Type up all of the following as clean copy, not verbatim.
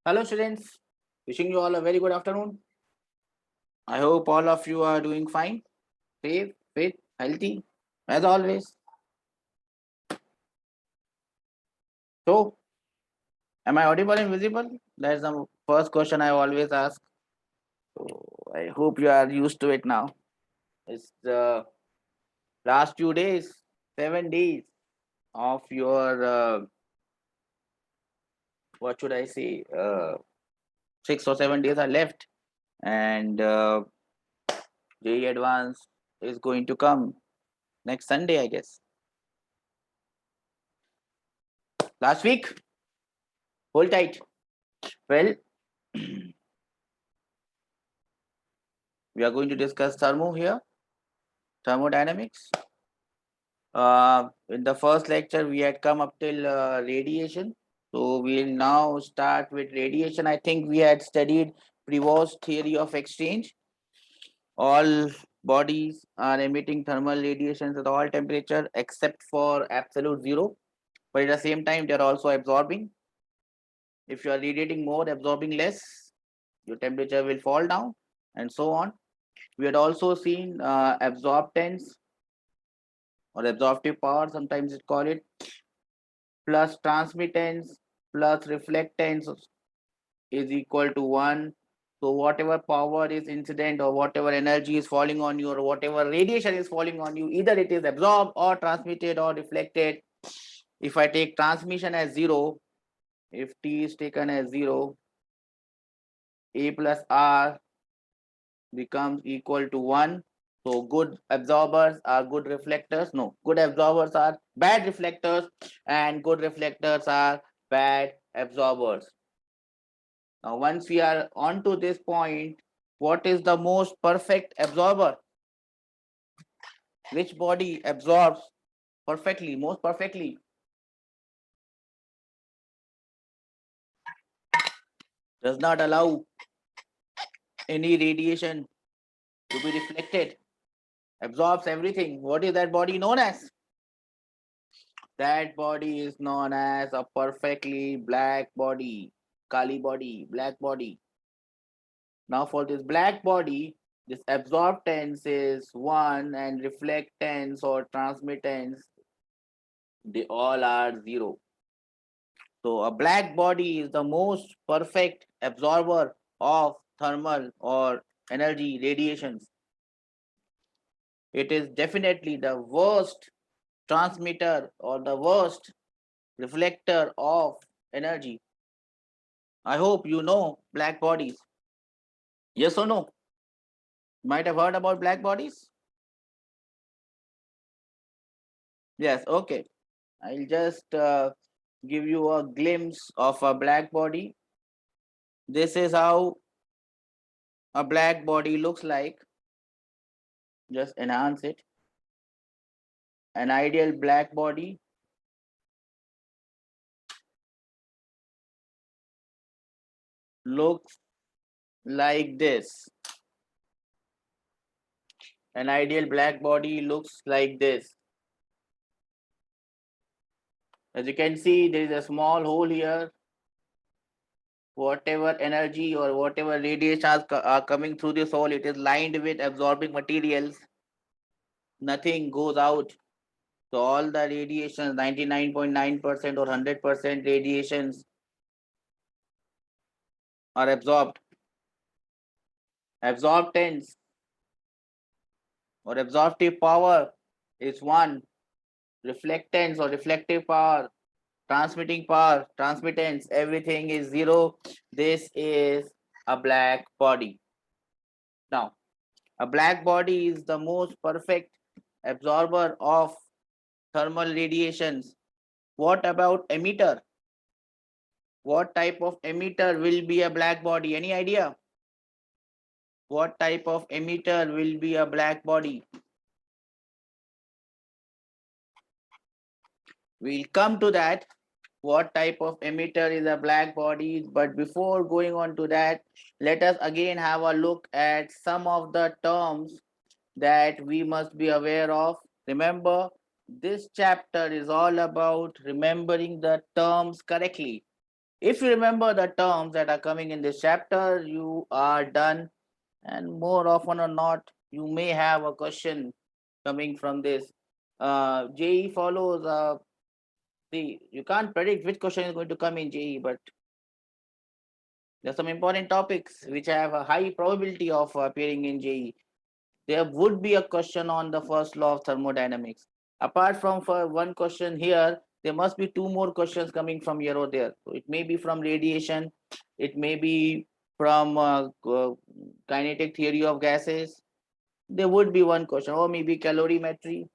Hello, students. Wishing you all a very good afternoon. I hope all of you are doing fine, safe, fit, healthy, as always. So, am I audible and visible? That's the first question I always ask. So, I hope you are used to it now. It's the last few days, 7 days of your, what should I say, 6 or 7 days are left. And JEE Advance is going to come next Sunday, I guess. Last week, hold tight. Well, we are going to discuss thermodynamics. In the first lecture, we had come up till radiation. So we'll now start with radiation. I think we had studied Prevost's theory of exchange. All bodies are emitting thermal radiations at all temperature except for absolute zero. But at the same time, they're also absorbing. If you are radiating more, absorbing less, your temperature will fall down, and so on. We had also seen absorptance or absorptive power, sometimes it call it, plus transmittance plus reflectance is equal to 1. So whatever power is incident or whatever energy is falling on you or whatever radiation is falling on you, either it is absorbed or transmitted or reflected. If I take transmission as 0, if T is taken as 0, A plus R becomes equal to 1. So good absorbers are good reflectors. No, good absorbers are bad reflectors and good reflectors are bad absorbers. Now, once we are on to this point, what is the most perfect absorber? Which body absorbs perfectly, most perfectly? Does not allow any radiation to be reflected, absorbs everything. What is that body known as? That body is known as a perfectly black body, Kali body, black body. Now for this black body, this absorptance is 1 and reflectance or transmittance, they all are 0. So a black body is the most perfect absorber of thermal or energy radiations. It is definitely the worst transmitter or the worst reflector of energy. I hope you know black bodies. Yes or no? Might have heard about black bodies? Yes, okay. I'll just give you a glimpse of a black body. This is how a black body looks like. Just enhance it. An ideal black body looks like this. An ideal black body looks like this. As you can see, there is a small hole here. Whatever energy or whatever radiation are coming through this hole, it is lined with absorbing materials. Nothing goes out. So all the radiations, 99.9% or 100% radiations are absorbed. Absorptance or absorptive power is 1. Reflectance or reflective power, transmitting power, transmittance, everything is 0. This is a black body. Now, a black body is the most perfect absorber of thermal radiations. What about emitter? What type of emitter will be a black body? Any idea? What type of emitter will be a black body? We'll come to that. What type of emitter is a black body? But before going on to that, let us again have a look at some of the terms that we must be aware of. Remember, this chapter is all about remembering the terms correctly. If you remember the terms that are coming in this chapter, you are done. And more often or not, you may have a question coming from this. JE follows, you can't predict which question is going to come in JE, but there's some important topics which have a high probability of appearing in JE. There would be a question on the first law of thermodynamics. Apart from for one question here, there must be two more questions coming from here or there. So it may be from radiation, it may be from kinetic theory of gases. There would be one question, or maybe calorimetry.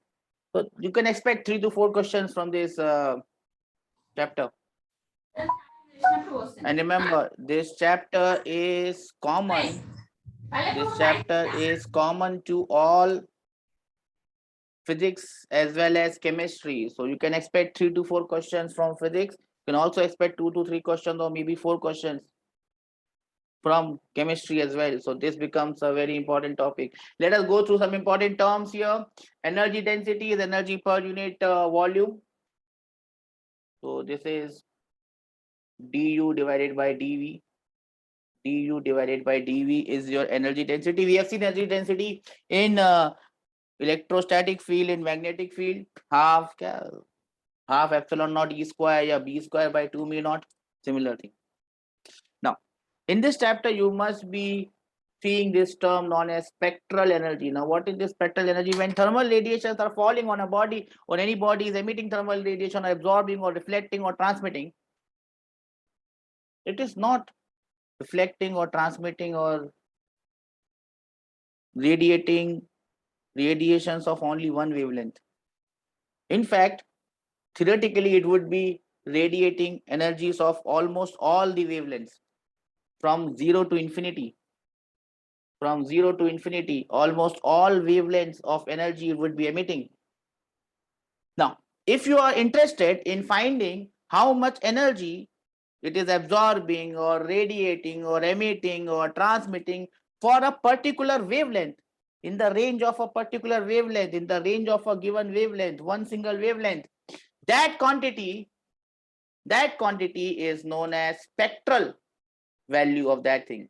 So you can expect 3 to 4 questions from this chapter. And remember, this chapter is common. This chapter is common to all physics as well as chemistry. So you can expect 3 to 4 questions from physics. You can also expect 2 to 3 questions or maybe 4 questions from chemistry as well. So this becomes a very important topic. Let us go through some important terms here. Energy density is energy per unit volume. So this is du divided by dv. Du divided by dv is your energy density. We have seen energy density in electrostatic field, in magnetic field, half epsilon naught E square or B square by 2 mu naught, similar thing. Now, in this chapter, you must be seeing this term known as spectral energy. Now, what is this spectral energy? When thermal radiations are falling on a body, or any body is emitting thermal radiation, or absorbing or reflecting or transmitting, it is not reflecting or transmitting or radiating radiations of only one wavelength. In fact, theoretically, it would be radiating energies of almost all the wavelengths from 0 to infinity. From 0 to infinity, almost all wavelengths of energy would be emitting. Now, if you are interested in finding how much energy it is absorbing or radiating or emitting or transmitting for a particular wavelength, in the range of a particular wavelength, in the range of a given wavelength, one single wavelength, that quantity is known as spectral value of that thing.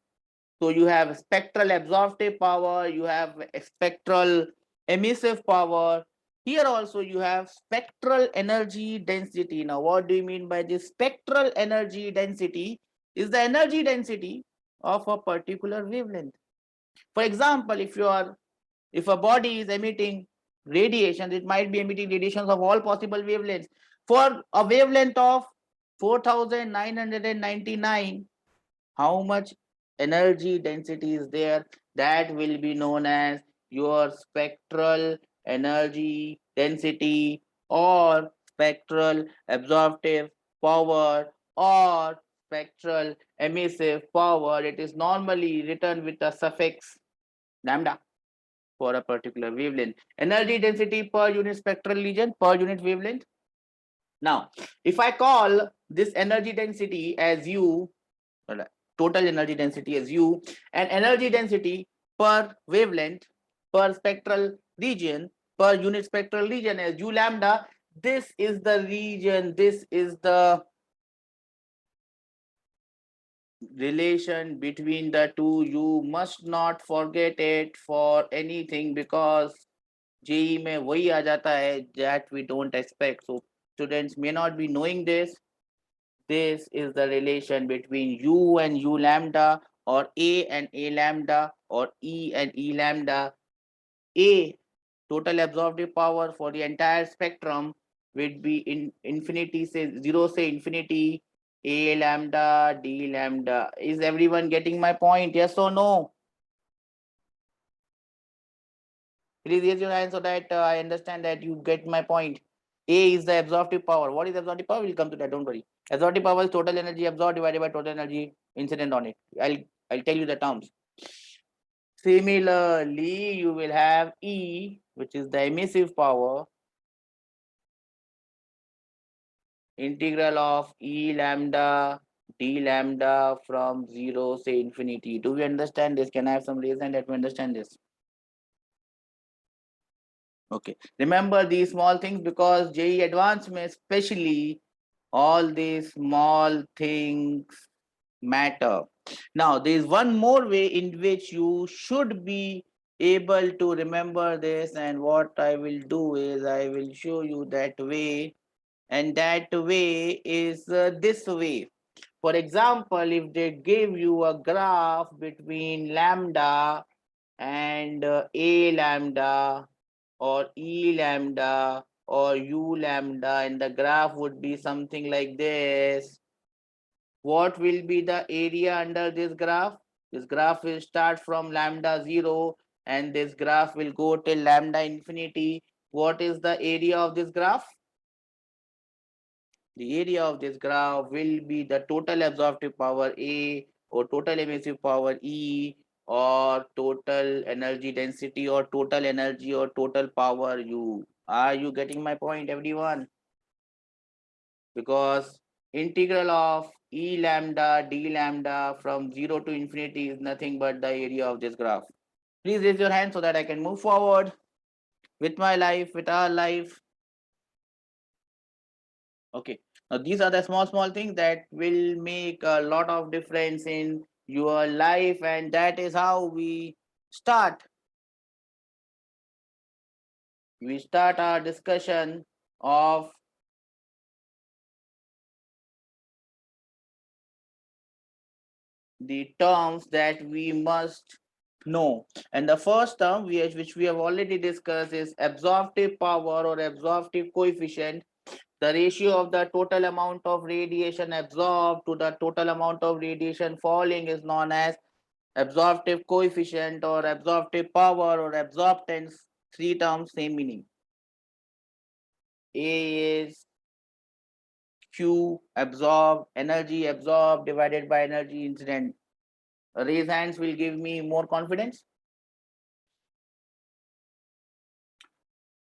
So you have spectral absorptive power, you have spectral emissive power. Here also you have spectral energy density. Now, what do you mean by this? Spectral energy density is the energy density of a particular wavelength. For example, if a body is emitting radiation, it might be emitting radiations of all possible wavelengths. For a wavelength of 4999, how much energy density is there? That will be known as your spectral energy density or spectral absorptive power or spectral emissive power. It is normally written with a suffix lambda for a particular wavelength. Energy density per unit spectral region, per unit wavelength. Now, if I call this energy density as U, total energy density as U, and energy density per wavelength, per spectral region, per unit spectral region as U lambda, this is the region, this is the relation between the two. You must not forget it for anything, because JEE में वही आ जाता है that we don't expect. So students may not be knowing this. This is the relation between U and U lambda, or A and A lambda, or E and E lambda. A, total absorptive power for the entire spectrum, would be in infinity, say 0 say infinity, A lambda, D lambda. Is everyone getting my point? Yes or no? Please raise your hand so that I understand that you get my point. A is the absorptive power. What is absorptive power? We'll come to that, don't worry. Absorptive power is total energy absorbed divided by total energy incident on it. I'll tell you the terms. Similarly, you will have E, which is the emissive power, integral of E lambda d lambda from 0 say infinity. Do we understand this? Can I have some reason that we understand this? Okay, remember these small things, because JEE Advanced may especially All these small things matter. Now, there is one more way in which you should be able to remember this, and what I will do is I will show you that way, and that way is this way. For example, if they give you a graph between lambda and a lambda or e lambda or u lambda, and the graph would be something like this, what will be the area under this graph? This graph will start from lambda 0 and this graph will go till lambda infinity. What is the area of this graph? The area of this graph will be the total absorptive power A or total emissive power E or total energy density or total energy or total power U. Are you getting my point, everyone? Because integral of E lambda d lambda from 0 to infinity is nothing but the area of this graph. Please raise your hand so that I can move forward with my life, with our life. Okay. Now these are the small things that will make a lot of difference in your life, and that is how we start. We start our discussion of the terms that we must know. And the first term which we have already discussed is absorptive power or absorptive coefficient. The ratio of the total amount of radiation absorbed to the total amount of radiation falling is known as absorptive coefficient or absorptive power or absorptance. Three terms, same meaning. A is Q absorbed, energy absorbed divided by energy incident. Raise hands will give me more confidence.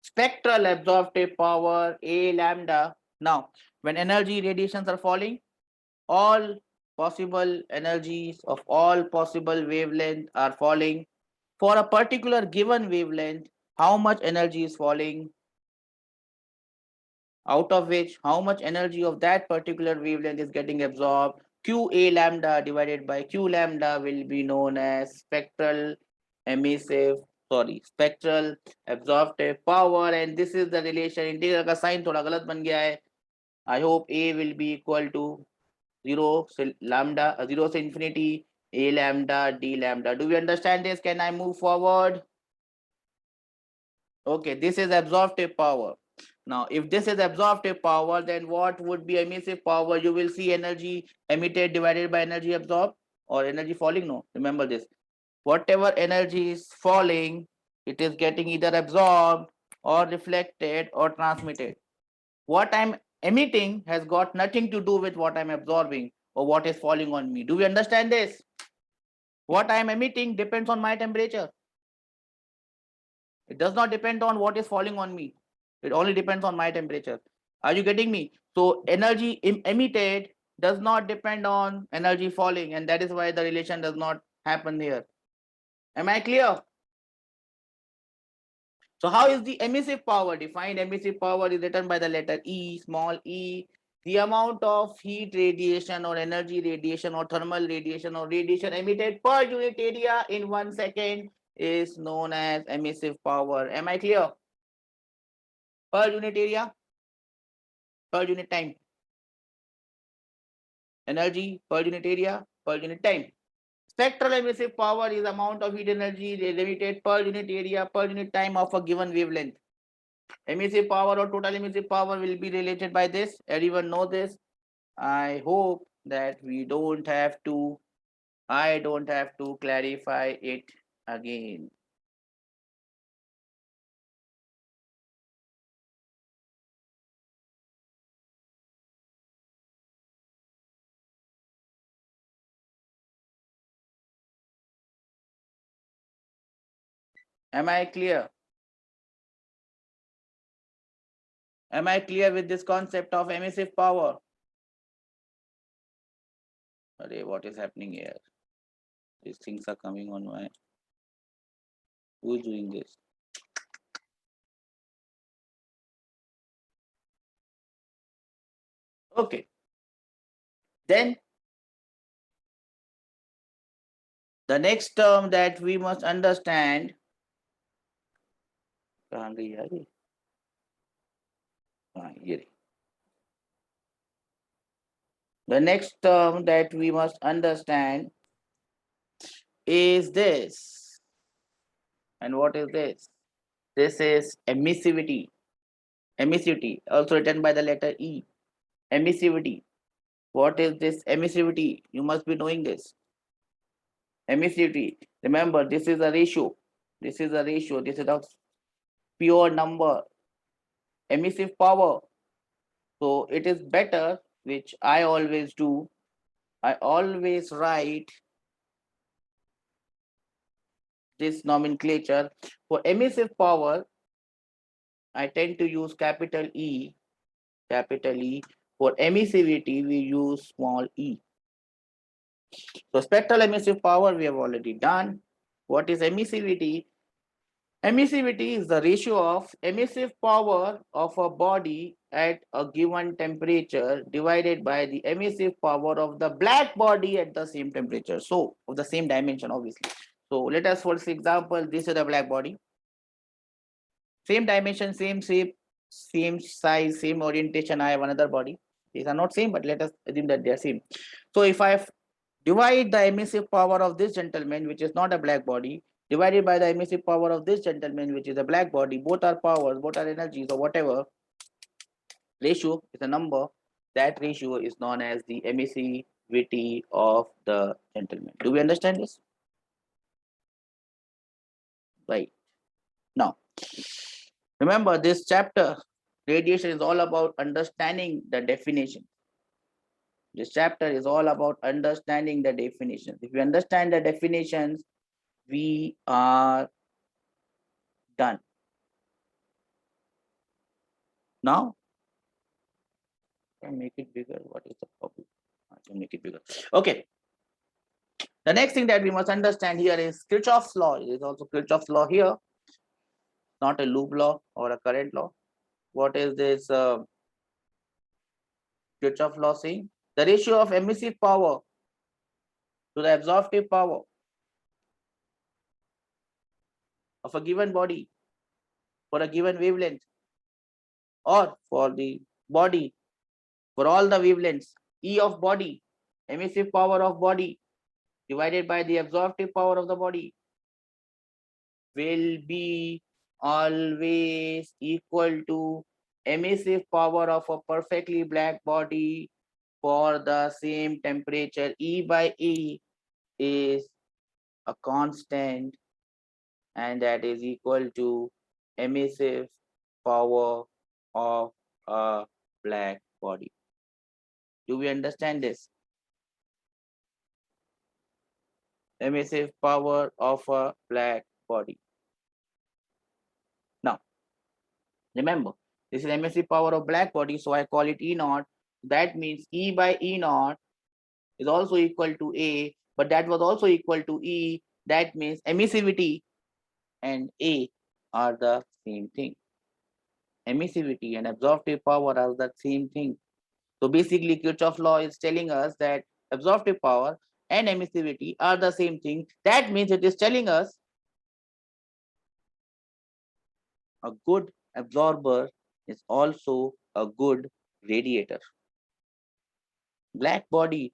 Spectral absorptive power A lambda. Now, when energy radiations are falling, all possible energies of all possible wavelengths are falling. For a particular given wavelength, how much energy is falling? Out of which, how much energy of that particular wavelength is getting absorbed? Q A lambda divided by Q lambda will be known as spectral absorptive power, and this is the relation. Integral का sign थोड़ा गलत बन गया है. I hope A will be equal to 0 से infinity A lambda d lambda. Do we understand this? Can I move forward? Okay, this is absorptive power. Now, if this is absorptive power, then what would be emissive power? You will see energy emitted divided by energy absorbed or energy falling. No, remember this. Whatever energy is falling, it is getting either absorbed or reflected or transmitted. What I'm emitting has got nothing to do with what I'm absorbing or what is falling on me. Do we understand this? What I'm emitting depends on my temperature. It does not depend on what is falling on me. It only depends on my temperature. Are you getting me? So energy emitted does not depend on energy falling, and that is why the relation does not happen here. Am I clear? So how is the emissive power defined? Emissive power is written by the letter E, small e. The amount of heat radiation or energy radiation or thermal radiation or radiation emitted per unit area in 1 second is known as emissive power. Am I clear? Per unit area, per unit time. Energy per unit area, per unit time. Spectral emissive power is amount of heat energy emitted per unit area, per unit time of a given wavelength. Emissive power or total emissive power will be related by this. Everyone know this. I hope that I don't have to clarify it again. Am I clear? Am I clear with this concept of emissive power? What is happening here? These things are coming on my. Who is doing this? Okay. Then the next term that we must understand. The next term that we must understand is this. And what is this? This is emissivity. Emissivity, also written by the letter E. Emissivity. What is this emissivity? You must be knowing this. Emissivity. Remember, this is a ratio. This is a ratio. This is a pure number. Emissive power. So it is better, which I always do. I always write this nomenclature. For emissive power, I tend to use capital E. Capital E. For emissivity, we use small e. So spectral emissive power, we have already done. What is emissivity? Emissivity is the ratio of emissive power of a body at a given temperature divided by the emissive power of the black body at the same temperature. So of the same dimension, obviously. So let us, for example, this is the black body. Same dimension, same shape, same size, same orientation. I have another body. These are not same, but let us assume that they are same. So if I divide the emissive power of this gentleman, which is not a black body, divided by the emissive power of this gentleman, which is a black body, both are powers, both are energies, or whatever, ratio is a number. That ratio is known as the emissivity of the gentleman. Do we understand this? Right. Now, remember this chapter, radiation, is all about understanding the definition. This chapter is all about understanding the definitions. If we understand the definitions, we are done. Now, can make it bigger. What is the problem? I can make it bigger. Okay. The next thing that we must understand here is Kirchhoff's law. It is also Kirchhoff's law here, not a loop law or a current law. What is this Kirchhoff law saying? The ratio of emissive power to the absorptive power of a given body for a given wavelength, or for the body for all the wavelengths, E of body, emissive power of body divided by the absorptive power of the body, will be always equal to emissive power of a perfectly black body for the same temperature. E by E is a constant, and that is equal to emissive power of a black body. Do we understand this? Emissive power of a black body. Now, remember, this is emissive power of black body, so I call it E naught. That means E by E naught is also equal to A, but that was also equal to E. That means emissivity and A are the same thing. Emissivity and absorptive power are the same thing. So basically, Kirchhoff law is telling us that absorptive power and emissivity are the same thing. That means it is telling us a good absorber is also a good radiator. Black body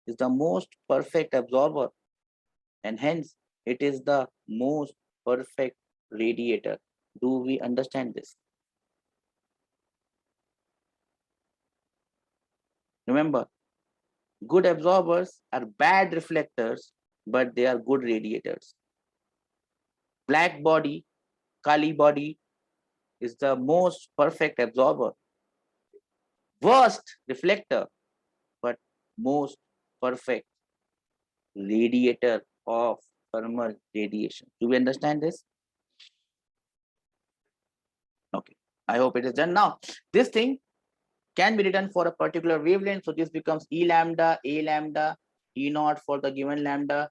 is the most perfect absorber, and hence it is the most perfect radiator. Do we understand this? Remember, good absorbers are bad reflectors, but they are good radiators. Black body, Kali body is the most perfect absorber. Worst reflector, but most perfect radiator of thermal radiation. Do we understand this? Okay, I hope it is done. Now, this thing can be written for a particular wavelength. So this becomes E lambda, A lambda, E naught for the given lambda,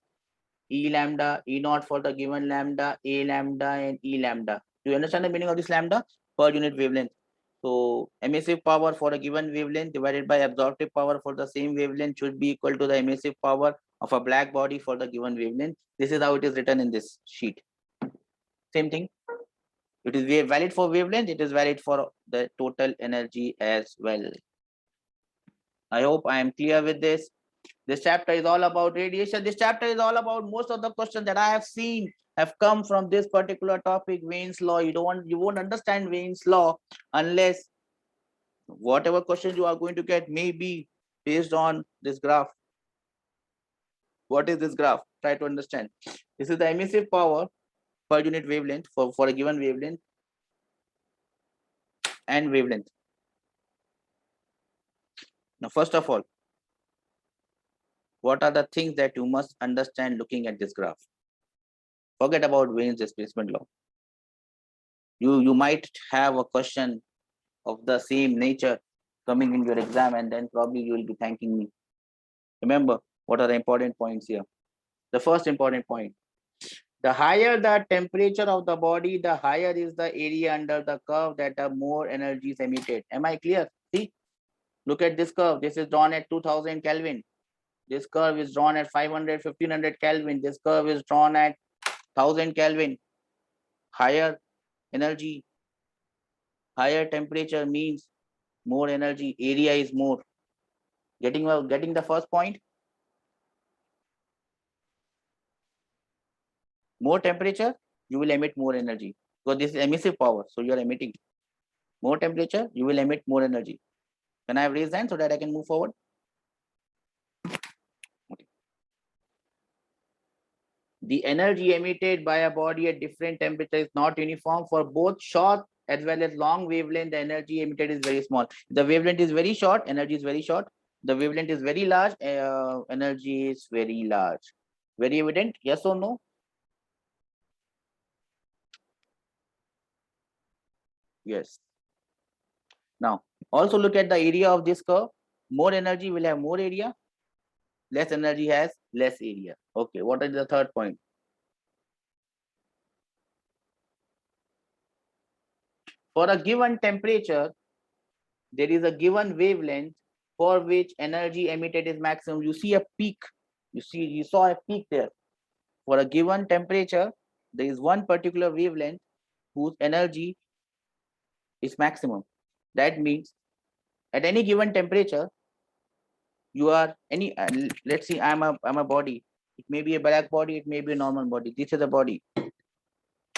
E lambda, E naught for the given lambda, A lambda, and E lambda. Do you understand the meaning of this lambda? Per unit wavelength. So emissive power for a given wavelength divided by absorptive power for the same wavelength should be equal to the emissive power of a black body for the given wavelength. This is how it is written in this sheet. Same thing. It is valid for wavelength. It is valid for the total energy as well. I hope I am clear with this. This chapter is all about radiation. This chapter is all about most of the questions that I have seen have come from this particular topic, Wayne's law. You won't understand Wayne's law unless whatever questions you are going to get may be based on this graph. What is this graph? Try to understand. This is the emissive power per unit wavelength for a given wavelength and wavelength. Now, first of all, what are the things that you must understand looking at this graph? Forget about Wayne's displacement law. You might have a question of the same nature coming in your exam, and then probably you will be thanking me. Remember, what are the important points here? The first important point, the higher the temperature of the body, the higher is the area under the curve, that the more energy is emitted. Am I clear? See, look at this curve. This is drawn at 2000 Kelvin. This curve is drawn at 500, 1500 Kelvin. This curve is drawn at 1000 Kelvin. Higher energy, higher temperature means more energy, area is more. Getting the first point? More temperature, you will emit more energy, because this is emissive power, so you are emitting. More temperature, you will emit more energy. Can I have raised hand so that I can move forward? Okay. The energy emitted by a body at different temperature is not uniform. For both short as well as long wavelength, the energy emitted is very small. The wavelength is very short, energy is very short. The wavelength is very large, energy is very large. Very evident, yes or no? Yes. Now, also look at the area of this curve. More energy will have more area, less energy has less area. Okay, what is the third point? For a given temperature, there is a given wavelength for which energy emitted is maximum. You see a peak. You saw a peak there. For a given temperature, there is one particular wavelength whose energy is maximum. That means at any given temperature, you are let's see, I'm a body. It may be a black body, it may be a normal body. This is a body.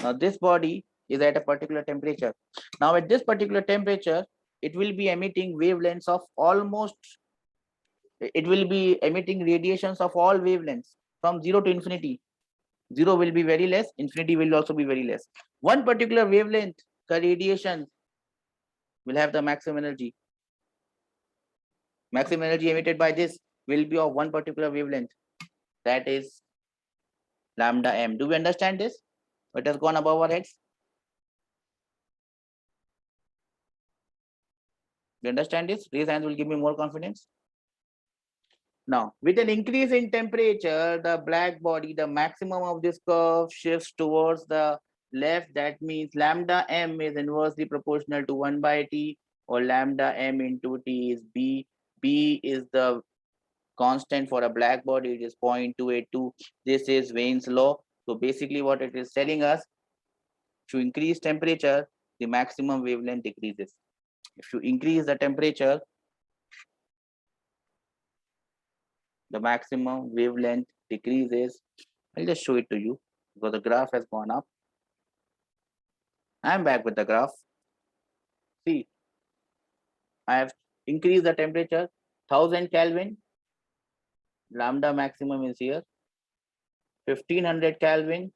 Now this body is at a particular temperature. Now at this particular temperature, it will be emitting wavelengths of it will be emitting radiations of all wavelengths from 0 to infinity. 0 will be very less, infinity will also be very less. One particular wavelength, the radiation will have the maximum energy. Maximum energy emitted by this will be of one particular wavelength. That is lambda m. Do we understand this? It has gone above our heads. You understand this? Raise hands will give me more confidence. Now, with an increase in temperature, the black body, the maximum of this curve shifts towards the left. That means lambda m is inversely proportional to 1 by t, or lambda m into t is b. B is the constant for a black body. It is 0.282. This is Wayne's law. So basically what it is telling us, to increase temperature, the maximum wavelength decreases. If you increase the temperature, the maximum wavelength decreases. I'll just show it to you because the graph has gone up. I'm back with the graph. See, I have increased the temperature 1000 Kelvin. Lambda maximum is here. 1500 Kelvin.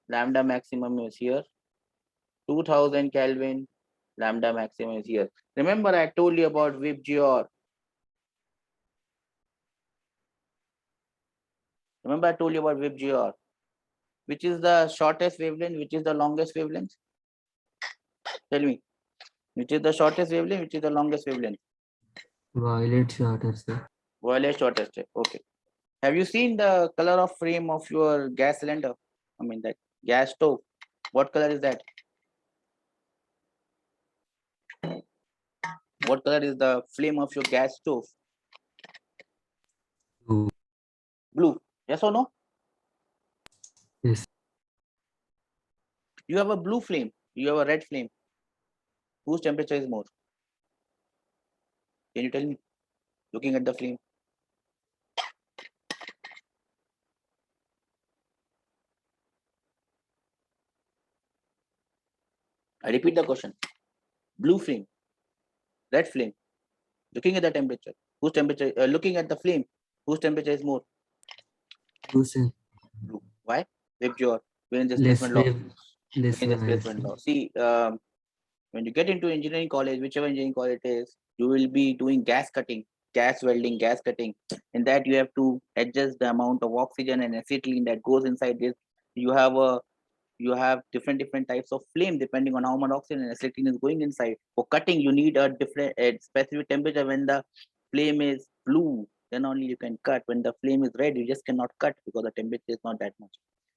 Lambda maximum is here. 2000 Kelvin. Lambda maximum is here. Remember, I told you about VIBGYOR. Remember, I told you about VIBGYOR. Which is the shortest wavelength? Which is the longest wavelength? Tell me. Which is the shortest wavelength? Which is the longest wavelength? Violet shortest, sir. Violet shortest. Okay. Have you seen the color of frame of your gas cylinder? I mean that gas stove. What color is that? What color is the flame of your gas stove? Blue. Blue. Yes or no? Yes. You have a blue flame. You have a red flame. Whose temperature is more? Can you tell me? Looking at the flame. I repeat the question. Blue flame, red flame. Looking at the temperature. Whose temperature? Looking at the flame. Whose temperature is more? Blue, sir. Blue. Why? With your Wayne Less displacement law. flame. Less Wayne flame. displacement law. See, when you get into engineering college, whichever engineering college it is, you will be doing gas cutting, gas welding, gas cutting. In that, you have to adjust the amount of oxygen and acetylene that goes inside this. You have different types of flame depending on how much oxygen and acetylene is going inside. For cutting, you need a specific temperature. When the flame is blue, then only you can cut. When the flame is red, you just cannot cut because the temperature is not that much.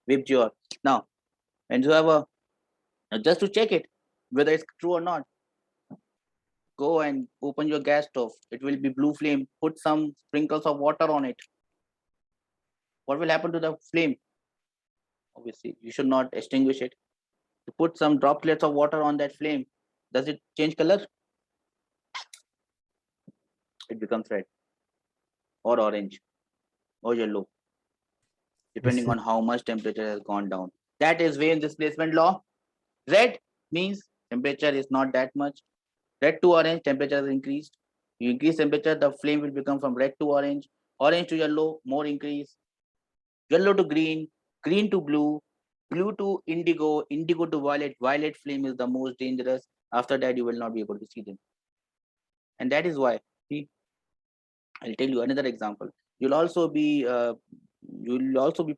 Vibgyor. Now, and you have a just to check it whether it's true or not, go and open your gas stove. It will be blue flame. Put some sprinkles of water on it. What will happen to the flame? Obviously, you should not extinguish it. You put some droplets of water on that flame. Does it change color? It becomes red or orange or yellow, depending sir. on how much temperature has gone down. That is Wayne displacement law. Red means temperature is not that much. Red to orange, temperature has increased. You increase temperature, the flame will become from red to orange to yellow, more increase, yellow to green, green to blue, blue to indigo, indigo to violet. Violet flame is the most dangerous. After that, you will not be able to see them. And that is why, see, I'll tell you another example. You'll also be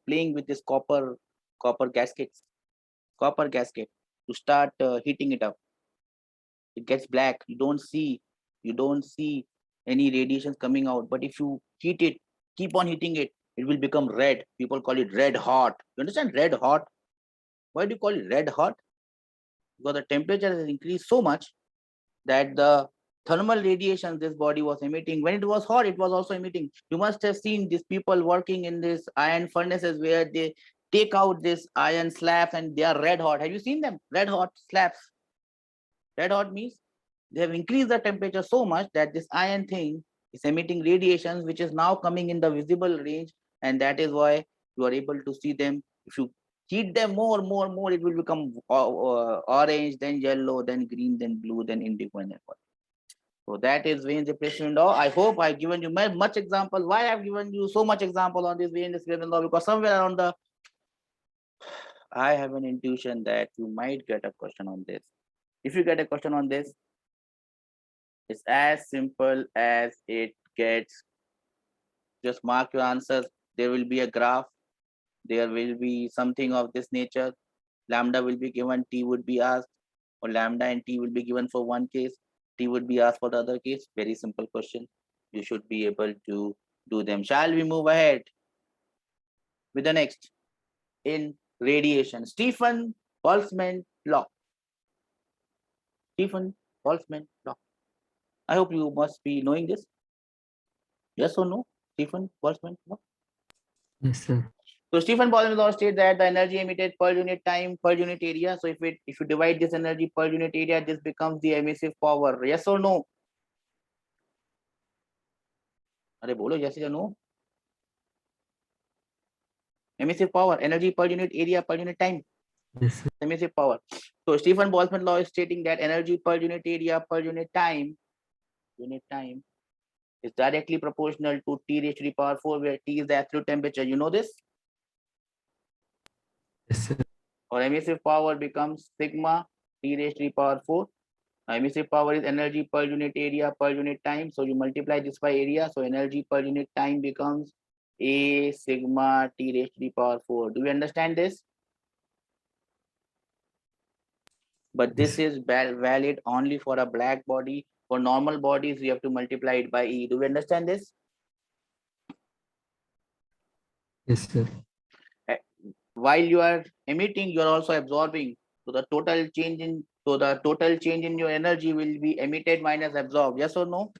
playing with this copper gaskets, copper gasket. To start heating it up, it gets black. You don't see any radiations coming out. But if you heat it, keep on heating it, it will become red. People call it red hot. You understand red hot? Why do you call it red hot? Because the temperature has increased so much that the thermal radiation this body was emitting, when it was hot, it was also emitting. You must have seen these people working in this iron furnaces where they take out this iron slabs and they are red hot. Have you seen them? Red hot slabs. Red hot means they have increased the temperature so much that this iron thing is emitting radiations which is now coming in the visible range, and that is why you are able to see them. If you heat them more, it will become orange, then yellow, then green, then blue, then indigo, and then white. So that is Wayne's displacement law. I hope I've given you much example. Why I've given you so much example on this Wayne's displacement law? Because somewhere around I have an intuition that you might get a question on this. If you get a question on this, it's as simple as it gets. Just mark your answers. There will be a graph. There will be something of this nature. Lambda will be given, T would be asked, or lambda and T will be given for one case. T would be asked for the other case. Very simple question. You should be able to do them. Shall we move ahead with the next? In radiation, Stephen Boltzmann law. Stephen Boltzmann law. I hope you must be knowing this. Yes or no? Stephen Boltzmann law. Yes, sir. So Stephen Boltzmann law states that the energy emitted per unit time per unit area. So if you divide this energy per unit area, this becomes the emissive power. Yes or no? अरे बोलो yes or no? Emissive power, energy per unit area per unit time. Yes, sir. Emissive power. So Stephen Boltzmann law is stating that energy per unit area per unit time is directly proportional to T raised to the power 4, where T is the absolute temperature. You know this? Yes, sir. Or emissive power becomes sigma T raised to the power 4. Emissive power is energy per unit area per unit time. So you multiply this by area. So energy per unit time becomes A sigma T raised to the power 4. Do you understand this? But this is valid only for a black body. For normal bodies, you have to multiply it by E. Do you understand this? Yes, sir. While you are emitting, you are also absorbing. So the total change in your energy will be emitted minus absorbed. Yes or no?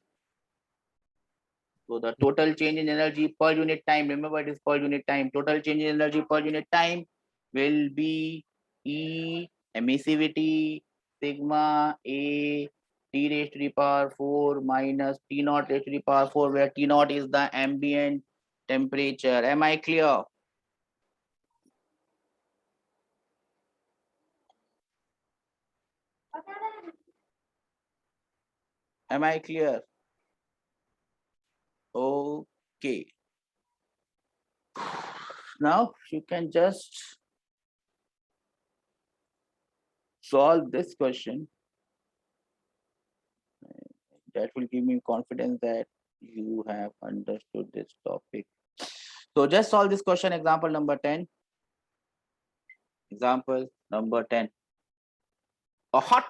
So the total change in energy per unit time, remember it is per unit time. Total change in energy per unit time will be E emissivity sigma A T raised to the power 4 minus T naught raised to the power 4, where T naught is the ambient temperature. Am I clear? Am I clear? Okay. Now you can just solve this question. That will give me confidence that you have understood this topic. So just solve this question, example number 10. Example number 10. A hot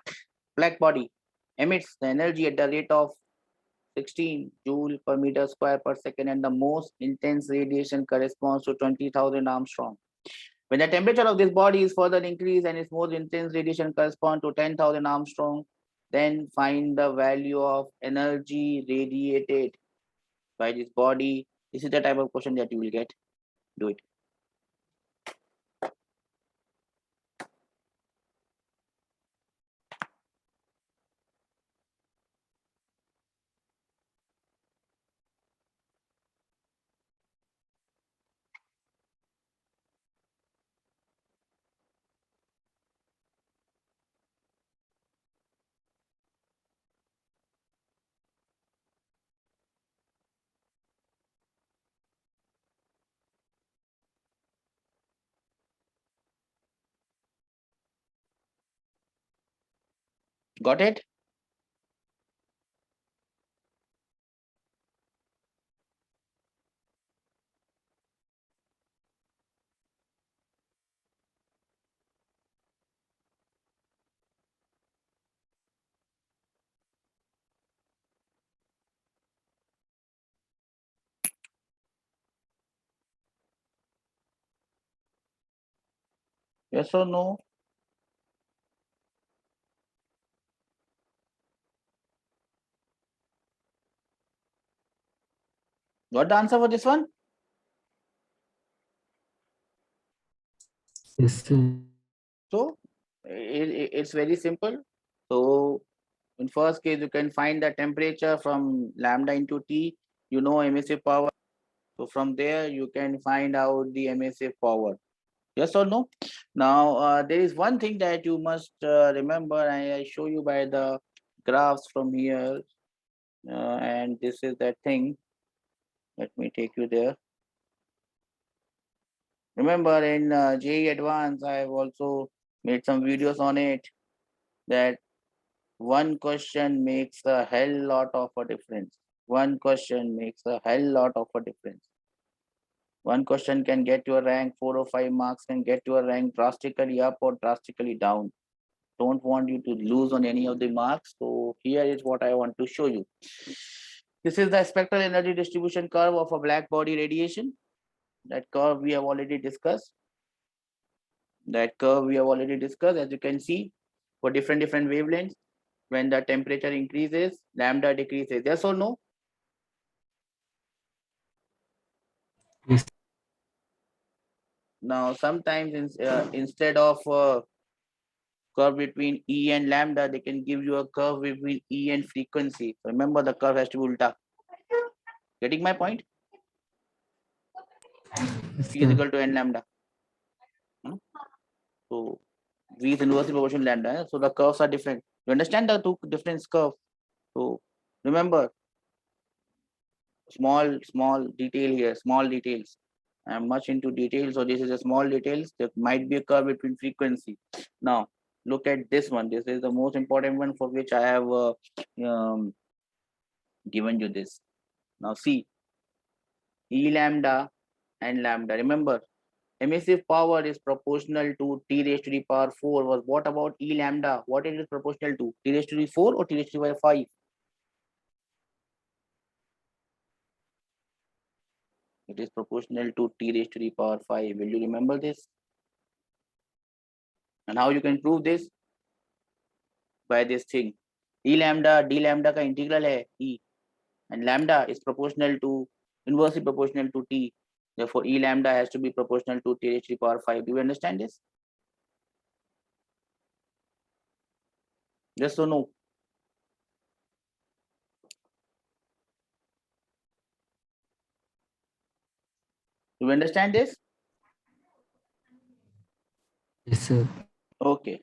black body emits the energy at the rate of 16 joule per meter square per second, and the most intense radiation corresponds to 20,000 Armstrong. When the temperature of this body is further increased and its most intense radiation corresponds to 10,000 Armstrong, then find the value of energy radiated by this body. This is the type of question that you will get. Do it. Got it? Yes or no? Got the answer for this one? Yes, sir. So it's very simple. So in first case, you can find the temperature from lambda into T. You know emissive power. So from there, you can find out the emissive power. Yes or no? Now, there is one thing that you must remember. I show you by the graphs from here. And this is that thing. Let me take you there. Remember in JEE Advanced, I have also made some videos on it, that one question makes a hell lot of a difference. One question makes a hell lot of a difference. One question can get your rank 4 or 5 marks, can get your rank drastically up or drastically down. Don't want you to lose on any of the marks. So here is what I want to show you. This is the spectral energy distribution curve of a black body radiation. That curve we have already discussed. As you can see, for different wavelengths, when the temperature increases, lambda decreases. Yes or no? Yes, Now, sometimes instead of a curve between E and lambda, they can give you a curve between E and frequency. Remember, the curve has to be ulta. Getting my point? yes, P is sir. equal to n lambda. So V is inversely proportional to lambda. So the curves are different. You understand the two different curves? So remember, small detail here, small details. I'm much into details, so this is a small details. There might be a curve between frequency. Now look at this one. This is the most important one for which I have given you this. Now see, E lambda and lambda. Remember, emissive power is proportional to T raised to the power 4. Was what about E lambda? What it is proportional to? T raised to the 4 or T raised to the power 5? It is proportional to T raised to the power 5. Will you remember this? And how you can prove this? By this thing. E lambda, d lambda का integral है E, and lambda is proportional to, inversely proportional to T. Therefore, E lambda has to be proportional to T raised to the power 5. Do you understand this? Yes or no? Do you understand this? Yes, sir. Okay.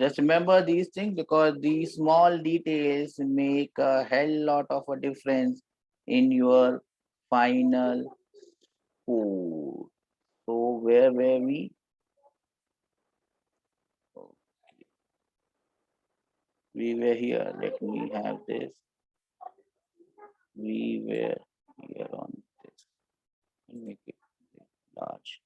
Just remember these things, because these small details make a hell lot of a difference in your final score. So where were we? We were here. Let me have this. We were here on this. Make it large.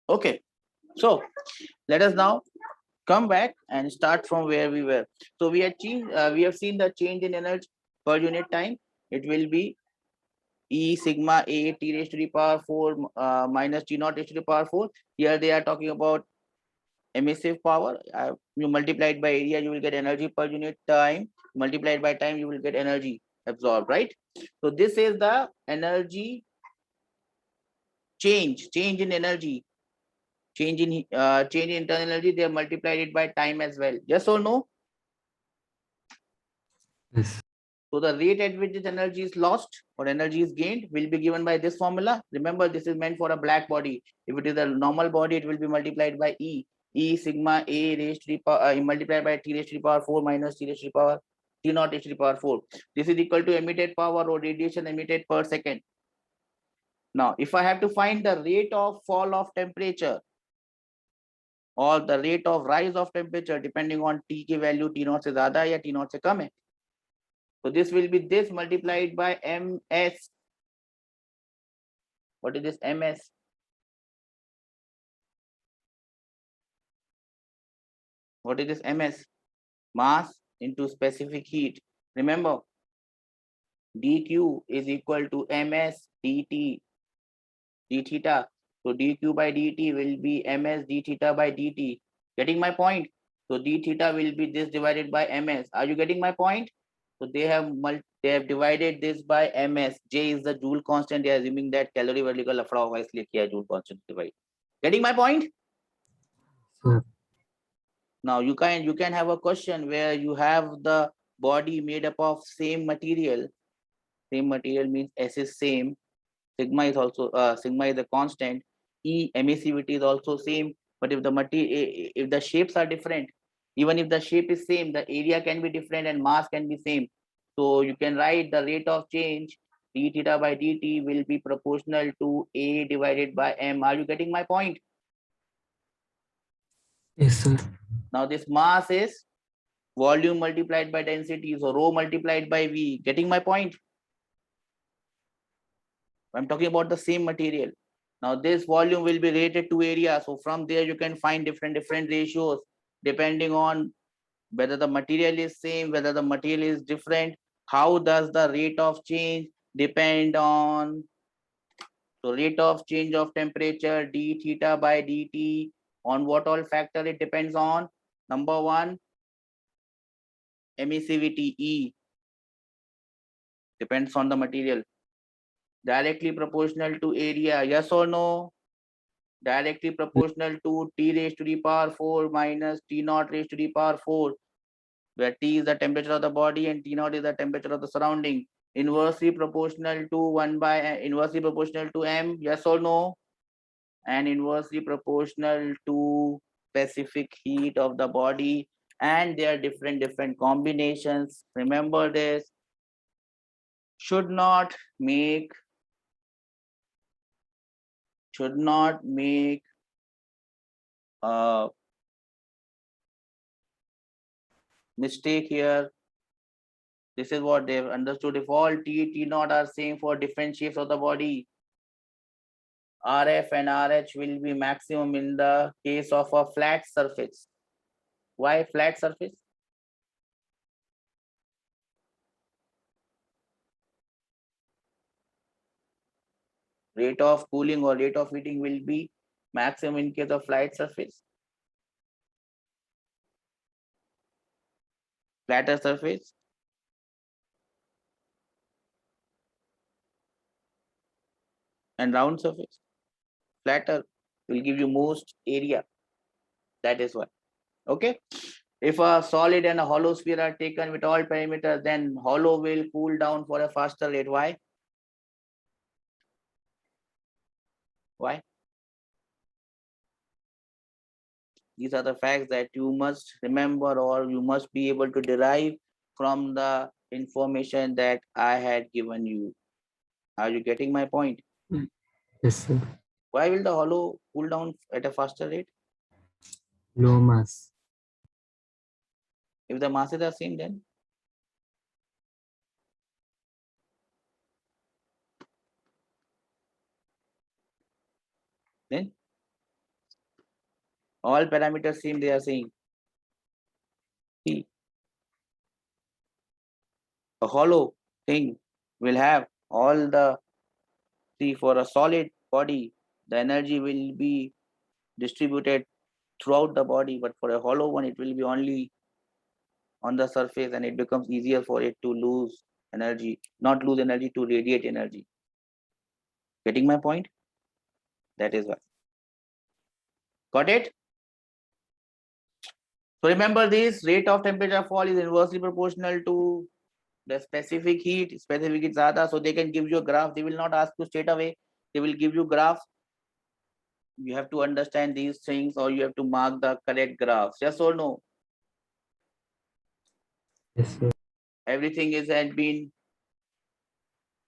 Okay. So let us now come back and start from where we were. So we have seen the change in energy per unit time. It will be E sigma A T raised to the power 4 minus T naught raised to the power 4. Here they are talking about emissive power. You multiply it by area, you will get energy per unit time. Multiplied by time, you will get energy absorbed, right? So this is the energy change in energy, change in internal energy. They have multiplied it by time as well. Yes or no? Yes. So the rate at which this energy is lost or energy is gained will be given by this formula. Remember, this is meant for a black body. If it is a normal body, it will be multiplied by E. E sigma A raised to the power multiplied by T raised to the power 4 minus T raised to the power T naught raised to the power 4. This is equal to emitted power or radiation emitted per second. Now, if I have to find the rate of fall of temperature or the rate of rise of temperature depending on T की value T naught से ज़्यादा या T naught से कम है, so this will be this multiplied by ms. What is this ms? What is this ms? Mass into specific heat. Remember, dq is equal to ms dt d theta. So dq by dt will be ms d theta by dt. Getting my point? So d theta will be this divided by ms. Are you getting my point? So they have divided this by ms. J is the joule constant. They are assuming that calorie वाली का लफड़ा होगा इसलिए किया joule constant divide. Getting my point? Sir. Now you can have a question where you have the body made up of same material. Same material means S is same. Sigma is also sigma is a constant. E emissivity is also same. But if the material, if the shapes are different, even if the shape is same, the area can be different and mass can be same. So you can write the rate of change d theta by dt will be proportional to A divided by M. Are you getting my point? Yes, sir. Now this mass is volume multiplied by density, so rho multiplied by V. Getting my point? I'm talking about the same material. Now this volume will be rated to area. So from there you can find different ratios depending on whether the material is same, whether the material is different. How does the rate of change depend on? So rate of change of temperature d theta by dt, on what all factor it depends on? Number one, emissivity E depends on the material. Directly proportional to area, yes or no? Directly proportional to T raised to the power 4 minus T naught raised to the power 4, where T is the temperature of the body and T naught is the temperature of the surrounding. Inversely proportional to 1 by inversely proportional to M, yes or no? And inversely proportional to specific heat of the body, and there are different combinations. Remember this. Should not make a mistake here. This is what they've understood. If all T naught are same for different shapes of the body, RF and RH will be maximum in the case of a flat surface. Why flat surface? rate of cooling or rate of heating will be maximum in case of flat surface, flatter surface, and round surface. Flatter will give you most area. That is why. Okay. If a solid and a hollow sphere are taken with all parameters, then hollow will cool down for a faster rate. Why? Why? These are the facts that you must remember or you must be able to derive from the information that I had given you. Are you getting my point? Yes, sir. Why will the hollow cool down at a faster rate? Low mass. If the masses are same, then all parameters same, they are saying. See, a hollow thing will have all the, see, for a solid body, the energy will be distributed throughout the body, but for a hollow one, it will be only on the surface and it becomes easier for it to lose energy, not lose energy, to radiate energy. Getting my point? That is why. Got it? So remember this rate of temperature fall is inversely proportional to the specific heat ज़्यादा, so they can give you a graph. They will not ask you straight away. They will give you graph. You have to understand these things or you have to mark the correct graphs. Yes or no? Yes, sir. Everything is had been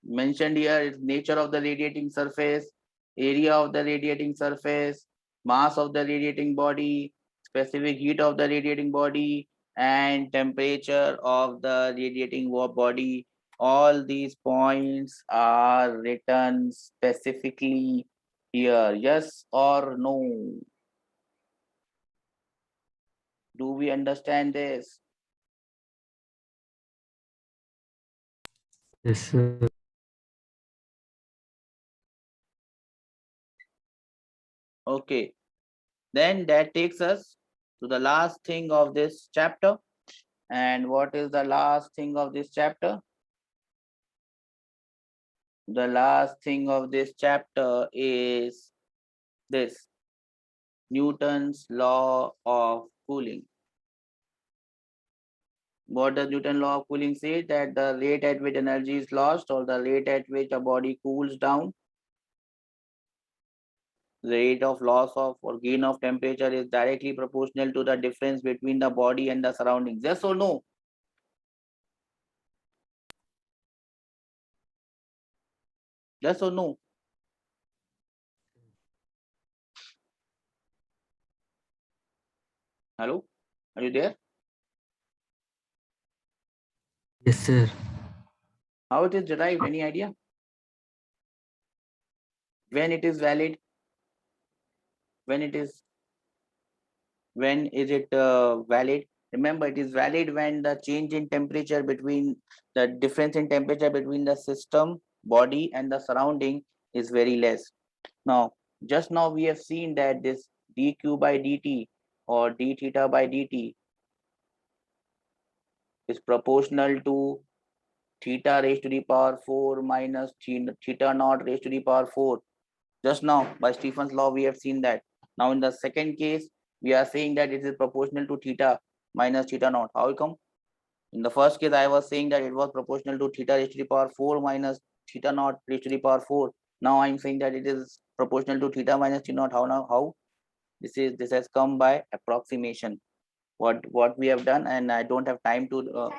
mentioned here. Is nature of the radiating surface, area of the radiating surface, mass of the radiating body, specific heat of the radiating body, and temperature of the radiating body. All these points are written specifically here. Yes or no? Do we understand this? Yes, sir. Okay. Then that takes us to the last thing of this chapter. And what is the last thing of this chapter? The last thing of this chapter is this: Newton's law of cooling. What does Newton's law of cooling say? That the rate at which energy is lost or the rate at which a body cools down, the rate of loss of or gain of temperature is directly proportional to the difference between the body and the surroundings. Yes or no? Yes or no? Hello? Are you there? Yes, sir. How it is derived? Any idea? When it is valid? When it is, when is it valid? Remember, it is valid when the change in temperature between, the difference in temperature between the system, body, and the surrounding is very less. Now, just now we have seen that this dq by dt or d theta by dt is proportional to theta raised to the power 4 minus theta naught raised to the power 4. Just now, by Stephen's law, we have seen that. Now, in the second case, we are saying that it is proportional to theta minus theta naught. How come? In the first case, I was saying that it was proportional to theta raised to the power 4 minus theta naught raised to the power 4. Now, I'm saying that it is proportional to theta minus theta naught. How now? How? This has come by approximation. What we have done, and I don't have time to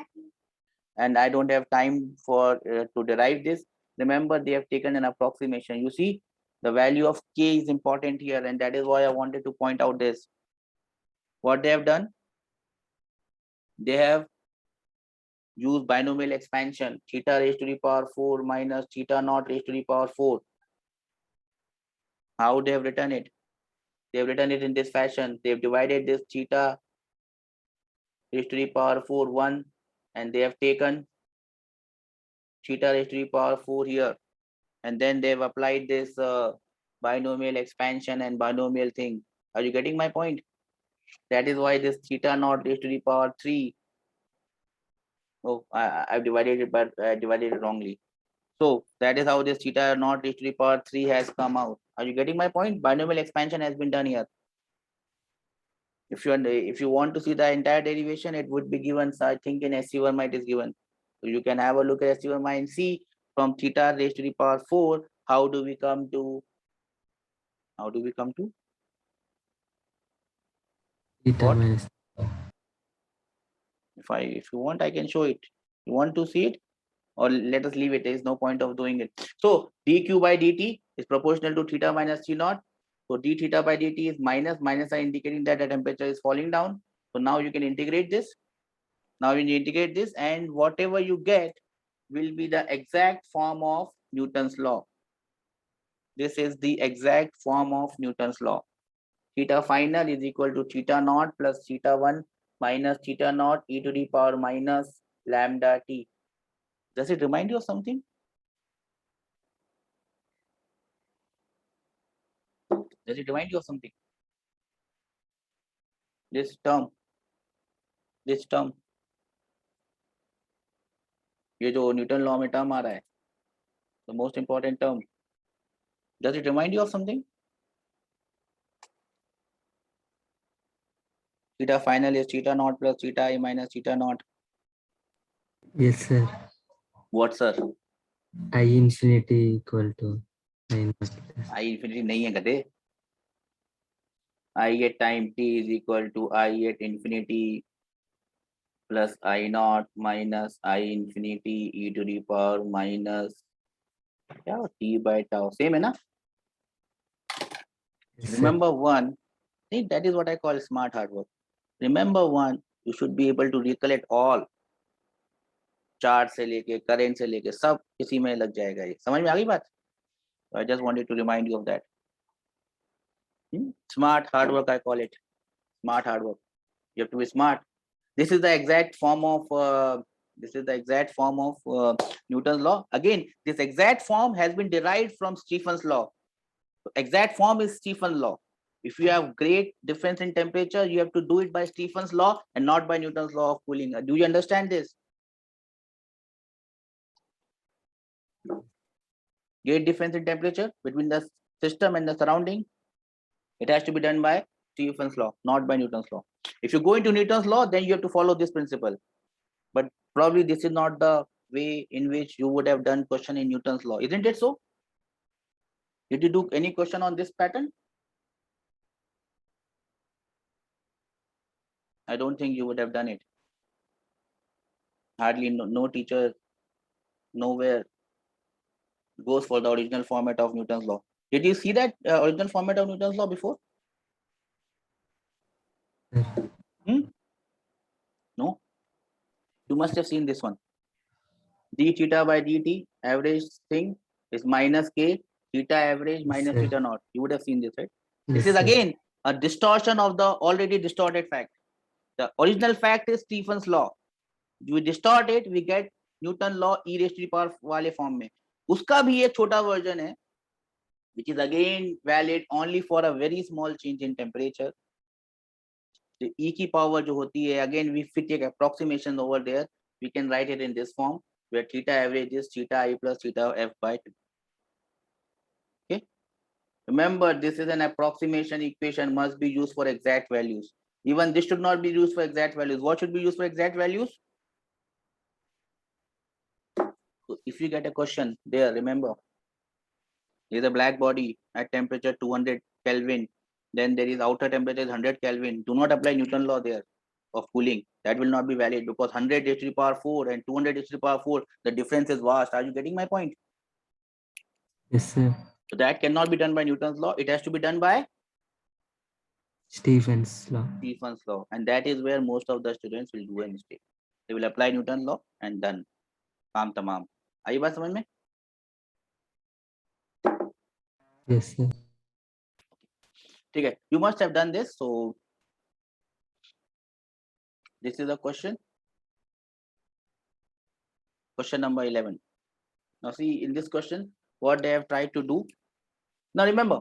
for to derive this. Remember, they have taken an approximation. You see, the value of k is important here, and that is why I wanted to point out this. What they have done, they have used binomial expansion, theta raised to the power 4 minus theta naught raised to the power 4. How they have written it? They have written it in this fashion. They have divided this theta raised to the power 4 1, and they have taken theta raised to the power 4 here. and then they've applied this binomial expansion and binomial thing. Are you getting my point? That is why this theta naught raised to the power 3. Oh, I've divided it, but I divided it wrongly. So that is how this theta naught raised to the power 3 has come out. Are you getting my point? Binomial expansion has been done here. If you want to see the entire derivation, it would be given. So I think in SC1 it is given. So you can have a look at SC1 and see from theta raised to the power 4. How do we come to? Theta What? minus. If you want, I can show it. You want to see it, or let us leave it. There is no point of doing it. So dq by dt is proportional to theta minus T naught. So d theta by dt is minus are indicating that the temperature is falling down. So now you can integrate this. Now you integrate this, and whatever you get will be the exact form of Newton's law. This is the exact form of Newton's law. Theta final is equal to theta naught plus theta 1 minus theta naught e to the power minus lambda t. Does it remind you of something? Does it remind you of something? This term, ये जो Newton law में term आ रहा है, the most important term. Does it remind you of something? Theta final is theta naught plus theta I minus theta naught. Yes, sir. What, sir? I infinity equal to I naught plus. I infinity नहीं है गधे. I at time t is equal to I at infinity plus I naught minus I infinity e to the power minus क्या t by tau. Same है ना? Yes, sir. Remember one. See, that is what I call smart hard work. Remember one. You should be able to recollect all. Charge से लेके current से लेके सब इसी में लग जाएगा. ये समझ में आ गई बात? I just wanted to remind you of that. Smart hard work, I call it. Smart hard work. You have to be smart. This is the exact form of Newton's law. Again, this exact form has been derived from Stephen's law. So exact form is Stephen's law. If you have great difference in temperature, you have to do it by Stephen's law and not by Newton's law of cooling. Do you understand this? Great difference in temperature between the system and the surrounding. It has to be done by Stephen's law, not by Newton's law. If you go into Newton's law, then you have to follow this principle. But probably this is not the way in which you would have done question in Newton's law. Isn't it so? Did you do any question on this pattern? I don't think you would have done it. Hardly no teacher nowhere goes for the original format of Newton's law. Did you see that original format of Newton's law before? No? You must have seen this one. D theta by dt average thing is minus k theta average minus theta naught. You would have seen this, right? This is again a distortion of the already distorted fact. The original fact is Stephen's law. You distort it, we get Newton law e raised to the power वाले form में. उसका भी एक छोटा version है, which is again valid only for a very small change in temperature. The e की power जो होती है, again we fit take approximation over there. We can write it in this form where theta average is theta I plus theta f by 2. Okay. Remember, this is an approximation equation, must be used for exact values. Even this should not be used for exact values. What should be used for exact values? So if you get a question there, remember, there is a black body at temperature 200 Kelvin. Then there is outer temperature is 100 Kelvin. Do not apply Newton law there of cooling. That will not be valid because 100 is to the power 4 and 200 is to the power 4. The difference is vast. Are you getting my point? Yes, sir. So that cannot be done by Newton's law. It has to be done by Stephen's law. Stephen's law. And that is where most of the students will do a mistake. They will apply Newton's law and done. काम तमाम. आई बात समझ में? Yes, sir. ठीक है. You must have done this. So this is a question. Question number 11. Now see, in this question, what they have tried to do. Now remember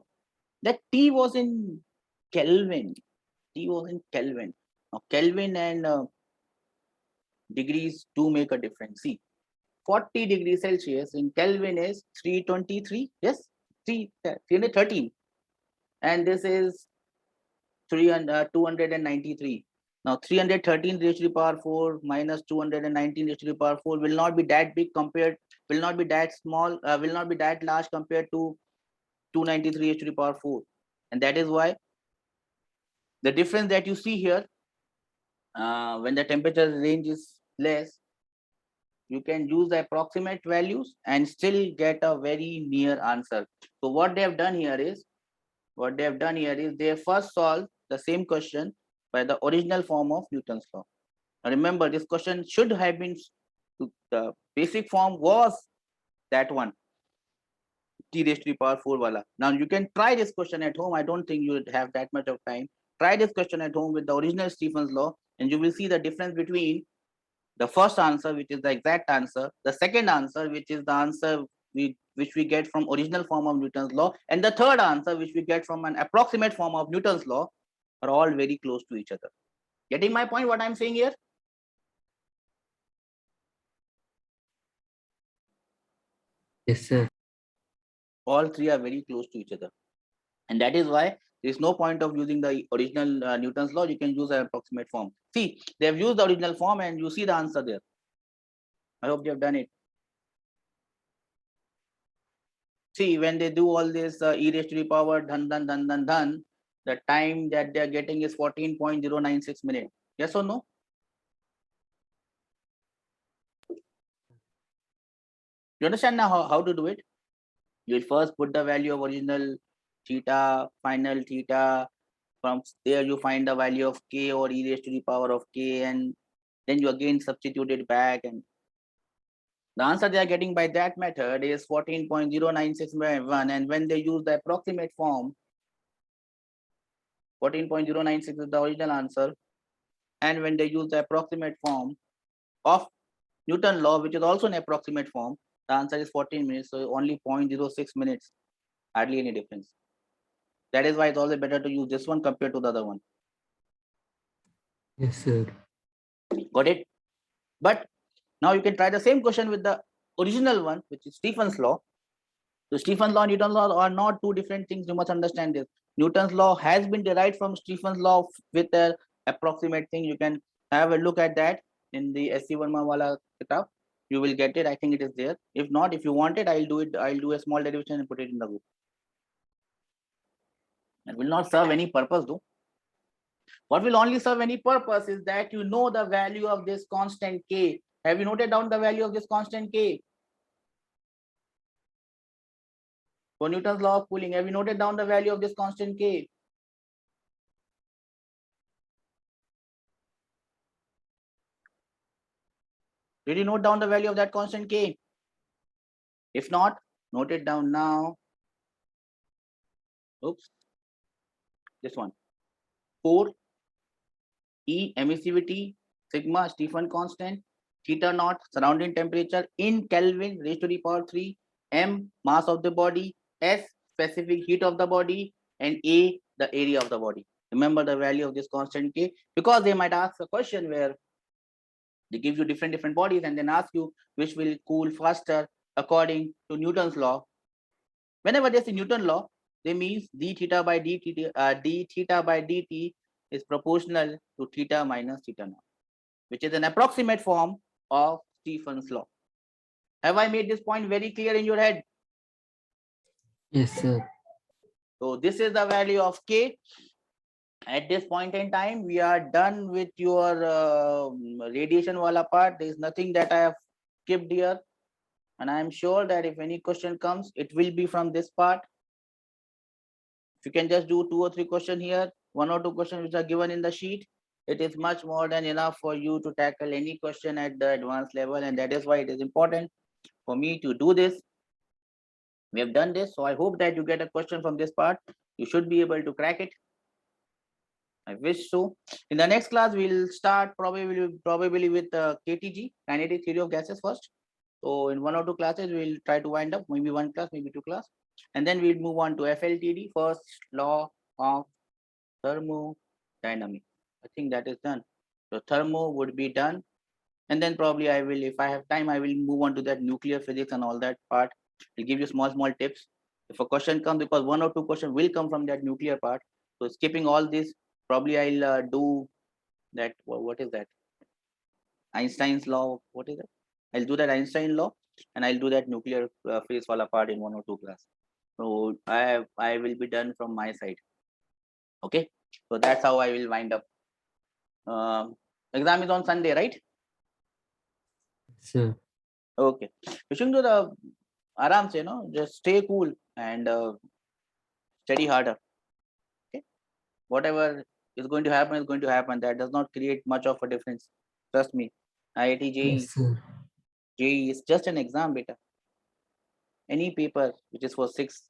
that T was in Kelvin. T was in Kelvin. Now Kelvin and degrees do make a difference. See, 40 degrees Celsius in Kelvin is 323. Yes, 313. And this is 293. Now 313 raised to the power 4 minus 219 raised to the power 4 will not be that big compared, will not be that small, will not be that large compared to 293 raised to the power 4. And that is why the difference that you see here, when the temperature range is less, you can use the approximate values and still get a very near answer. So what they have done here is, they first solved the same question by the original form of Newton's law. Now remember, this question should have been, the basic form was that one, t raised to the power 4 wala. Now you can try this question at home. I don't think you would have that much of time. Try this question at home with the original Stephen's law, and you will see the difference between the first answer, which is the exact answer, the second answer, which is the answer which we get from original form of Newton's law, and the third answer, which we get from an approximate form of Newton's law, are all very close to each other. Getting my point, what I'm saying here? Yes, sir. All three are very close to each other. And that is why there is no point of using the original Newton's law. You can use an approximate form. See, they have used the original form and you see the answer there. I hope you have done it. See, when they do all this e raised to the power dhan, the time that they are getting is 14.096 minutes. Yes or no? You understand now how to do it? You will first put the value of original theta, final theta. From there, you find the value of k or e raised to the power of k, and then you again substitute it back. And the answer they are getting by that method is 14.096 and when they use the approximate form, 14.096 is the original answer. And when they use the approximate form of Newton law, which is also an approximate form, the answer is 14 minutes. So only 0.06 minutes, hardly any difference. That is why it's always better to use this one compared to the other one. Yes, sir. Got it? But now you can try the same question with the original one, which is Stephen's law. So Stephen's law and Newton's law are not two different things. You must understand this. Newton's law has been derived from Stephen's law with an approximate thing. You can have a look at that in the SC Verma wala kitab. You will get it. I think it is there. If not, if you want it, I'll do it. I'll do a small derivation and put it in the group. It will not serve any purpose though. What will only serve any purpose is that you know the value of this constant K. Have you noted down the value of this constant K? For Newton's law of cooling, have you noted down the value of this constant K? Did you note down the value of that constant K? If not, note it down now. Oops. This one. 4 E emissivity, sigma Stephen constant, theta naught surrounding temperature in Kelvin raised to the power 3, M mass of the body, S specific heat of the body, and A the area of the body. Remember the value of this constant K, because they might ask a question where they give you different bodies and then ask you which will cool faster according to Newton's law. Whenever they say Newton law, they means d theta by dt is proportional to theta minus theta naught, which is an approximate form of Stephen's law. Have I made this point very clear in your head? Yes, sir. So this is the value of K. At this point in time, we are done with your radiation wala part. There is nothing that I have skipped here. And I am sure that if any question comes, it will be from this part. If you can just do 2 or 3 questions here, 1 or 2 questions which are given in the sheet, it is much more than enough for you to tackle any question at the advanced level. And that is why it is important for me to do this. We have done this. So I hope that you get a question from this part. You should be able to crack it. I wish so. In the next class, we'll start probably with KTG, kinetic theory of gases first. So in 1 or 2 classes, we'll try to wind up, maybe 1 class, maybe 2 class. And then we'll move on to FLTD, first law of thermodynamics. I think that is done. So thermo would be done. And then probably I will, if I have time, I will move on to that nuclear physics and all that part. I'll give you small tips. If a question comes, because 1 or 2 questions will come from that nuclear part. So skipping all this, probably I'll do that. What is that? Einstein's law. What is it? I'll do that Einstein law, and I'll do that nuclear physics wala part in 1 or 2 class. So I will be done from my side. Okay. So that's how I will wind up. Exam is on Sunday, right? Sir. Okay. Wishing you the aram se, no, just stay cool and study harder. Okay. Whatever is going to happen is going to happen. That does not create much of a difference. Trust me. IIT Yes, sir. JEE is just an exam, beta. Any paper which is for 6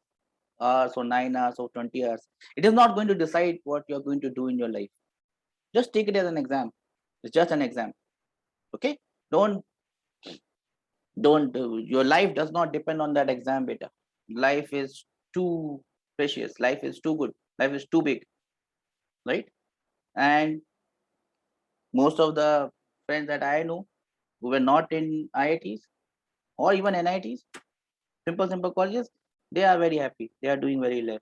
hours or 9 hours or 20 hours, it is not going to decide what you're going to do in your life. Just take it as an exam. It's just an exam. Okay. Don't your life does not depend on that exam, beta. Life is too precious, life is too good, life is too big, right? And most of the friends that I know who were not in IITs or even NITs, simple colleges, they are very happy, they are doing very well.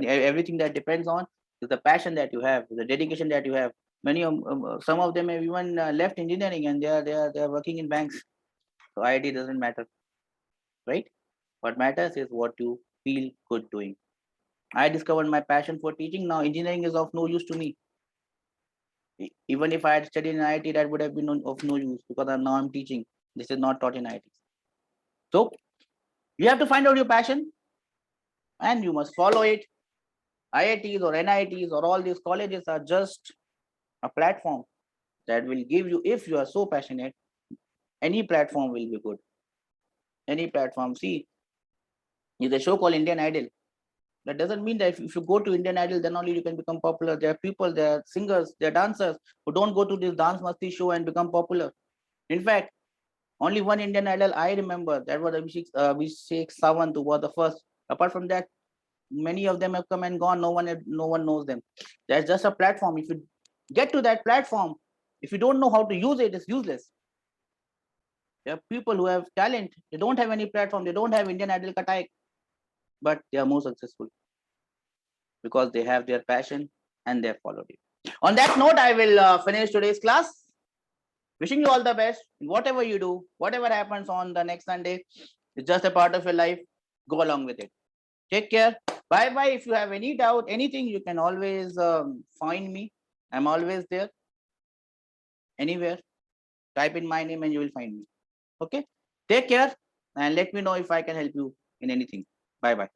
Everything that depends on is the passion that you have, the dedication that you have. Many of some of them have even left engineering and they are working in banks. So IIT doesn't matter, right? What matters is what you feel good doing. I discovered my passion for teaching. Now engineering is of no use to me. Even if I had studied in IIT, that would have been of no use because now I'm teaching. This is not taught in IIT. So you have to find out your passion and you must follow it. IITs or NITs or all these colleges are just a platform that will give you, if you are so passionate, any platform will be good. Any platform. See, there's a show called Indian Idol. That doesn't mean that if you go to Indian Idol, then only you can become popular. There are people, there are singers, there are dancers who don't go to this dance masti show and become popular. In fact, only one Indian Idol I remember, that was Abhishek Sawant, who was the first. Apart from that, many of them have come and gone. No one knows them. There's just a platform. If you get to that platform, if you don't know how to use it, it's useless. There are people who have talent. They don't have any platform. They don't have Indian Idol Katai, but they are more successful because they have their passion and they have followed it. On that note, I will finish today's class. Wishing you all the best. Whatever you do, whatever happens on the next Sunday, it's just a part of your life. Go along with it. Take care. Bye bye. If you have any doubt, anything, you can always find me. I'm always there. Anywhere. Type in my name and you will find me. Okay. Take care and let me know if I can help you in anything. Bye bye.